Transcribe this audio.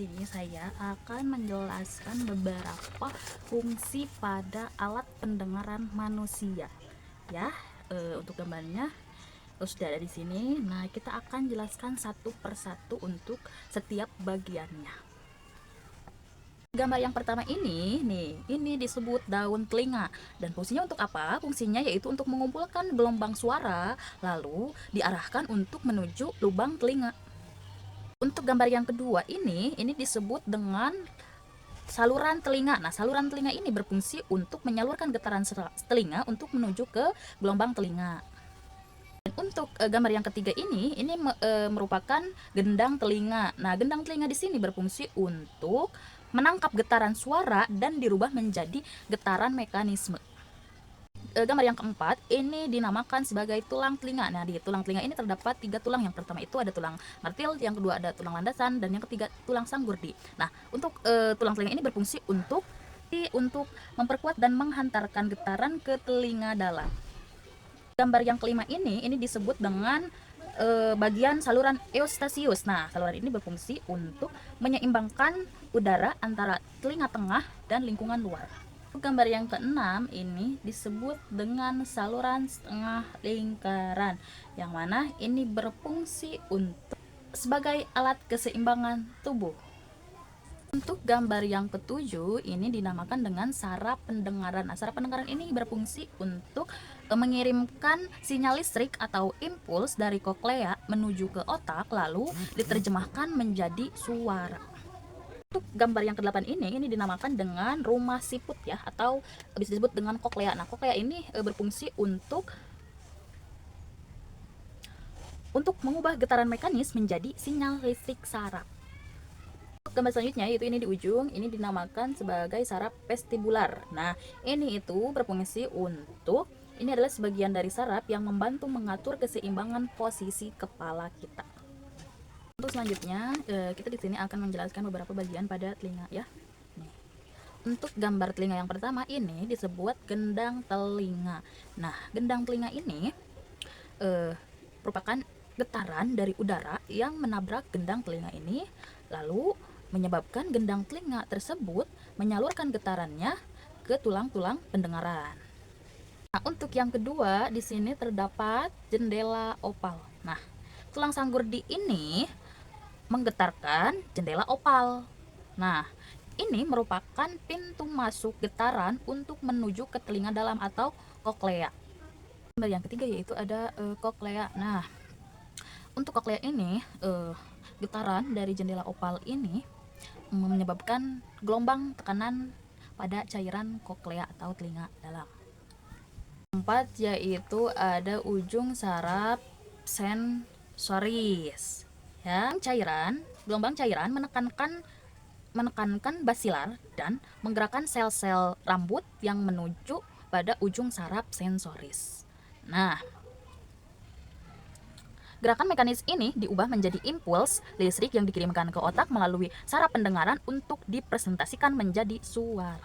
sini saya akan menjelaskan beberapa fungsi pada alat pendengaran manusia. Ya, untuk gambarnya sudah ada di sini. Nah, kita akan jelaskan satu persatu untuk setiap bagiannya. Gambar yang pertama ini disebut daun telinga. Dan fungsinya untuk apa? Fungsinya yaitu untuk mengumpulkan gelombang suara, lalu diarahkan untuk menuju lubang telinga. Untuk gambar yang kedua ini disebut dengan saluran telinga. Nah, saluran telinga ini berfungsi untuk menyalurkan getaran telinga untuk menuju ke gelombang telinga. Dan untuk gambar yang ketiga ini merupakan gendang telinga. Nah, gendang telinga di sini berfungsi untuk menangkap getaran suara dan dirubah menjadi getaran mekanisme. Gambar yang keempat ini dinamakan sebagai tulang telinga. Nah, di tulang telinga ini terdapat 3 tulang. Yang pertama itu ada tulang martil, yang kedua ada tulang landasan, dan yang ketiga tulang sanggurdi. Nah, untuk tulang telinga ini berfungsi untuk memperkuat dan menghantarkan getaran ke telinga dalam. Gambar yang kelima ini disebut dengan bagian saluran eustasius. Nah, saluran ini berfungsi untuk menyeimbangkan udara antara telinga tengah dan lingkungan luar. Gambar yang keenam ini disebut dengan saluran setengah lingkaran, yang mana ini berfungsi untuk sebagai alat keseimbangan tubuh. Untuk gambar yang ketujuh ini dinamakan dengan saraf pendengaran. Nah, saraf pendengaran ini berfungsi untuk mengirimkan sinyal listrik atau impuls dari koklea menuju ke otak, lalu diterjemahkan menjadi suara. Untuk gambar yang ke-8 ini dinamakan dengan rumah siput ya, atau bisa disebut dengan koklea. Nah, koklea ini berfungsi untuk mengubah getaran mekanis menjadi sinyal listrik saraf. Untuk gambar selanjutnya yaitu ini di ujung, ini dinamakan sebagai saraf vestibular. Nah, ini berfungsi untuk ini adalah sebagian dari saraf yang membantu mengatur keseimbangan posisi kepala kita. Untuk selanjutnya, kita di sini akan menjelaskan beberapa bagian pada telinga ya. Untuk gambar telinga yang pertama ini disebut gendang telinga. Nah, gendang telinga ini merupakan getaran dari udara yang menabrak gendang telinga ini, lalu menyebabkan gendang telinga tersebut menyalurkan getarannya ke tulang-tulang pendengaran. Nah, untuk yang kedua di sini terdapat jendela opal. Nah, tulang sanggurdi ini menggetarkan jendela opal. Nah, ini merupakan pintu masuk getaran untuk menuju ke telinga dalam atau koklea. Gambar yang ketiga yaitu ada koklea. Nah, untuk koklea ini getaran dari jendela opal ini menyebabkan gelombang tekanan pada cairan koklea atau telinga dalam. Keempat yaitu ada ujung saraf sensoris. Ya, gelombang cairan menekankan basilar dan menggerakkan sel-sel rambut yang menuju pada ujung saraf sensoris. Nah, gerakan mekanis ini diubah menjadi impuls listrik yang dikirimkan ke otak melalui saraf pendengaran untuk dipresentasikan menjadi suara.